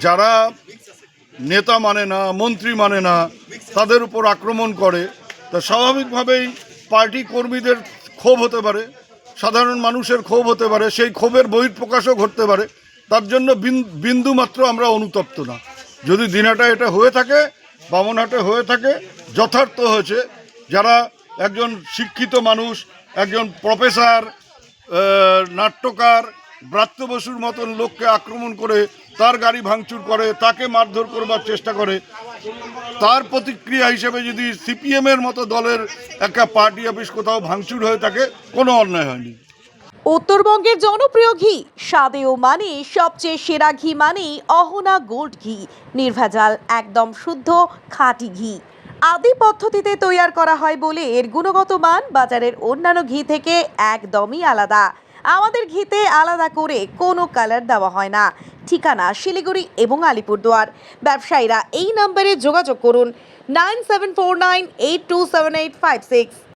যারা নেতা মানে না, মন্ত্রী মানে না, তাদের উপর আক্রমণ করে, তা স্বাভাবিকভাবেই পার্টি কর্মীদের ক্ষোভ হতে পারে, সাধারণ মানুষের ক্ষোভ হতে পারে, সেই ক্ষোভের বহিঃপ্রকাশও ঘটতে পারে। তার জন্য বিন্দু মাত্র আমরা অনুতপ্ত না। যদি দিনহাটা এটা হয়ে থাকে, বামনহাটে হয়ে থাকে, যথার্থ হয়েছে। যারা একজন শিক্ষিত মানুষ, একজন প্রফেসর, নাট্যকার ব্রাত্য বসুর মতন লোককে আক্রমণ করে তার গাড়ি ভাঙচুর করে, তাকে মারধর করবার চেষ্টা করে, তার প্রতিক্রিয়া হিসেবে যদি সিপিএমের মতো দলের একটা পার্টি অফিস কোথাও ভাঙচুর হয়ে থাকে, কোনো অন্যায় হয়নি। উত্তরবঙ্গের জনপ্রিয় ঘি, স্বাদেও মানে সবচেয়ে সেরা ঘি মানেই অহনা গোল্ড ঘি। নির্ভেজাল, একদম শুদ্ধ খাঁটি ঘি। আদি পদ্ধতিতে তৈরি করা হয় বলে এর গুণগত মান বাজারের অন্যান্য ঘি থেকে একদমই আলাদা। আমাদের ঘিতে আলাদা করে কোনো কালার দেওয়া হয় না। ঠিকানা শিলিগুড়ি এবং আলিপুরদুয়ার। ব্যবসায়ীরা এই নম্বরে যোগাযোগ করুন 9749827856।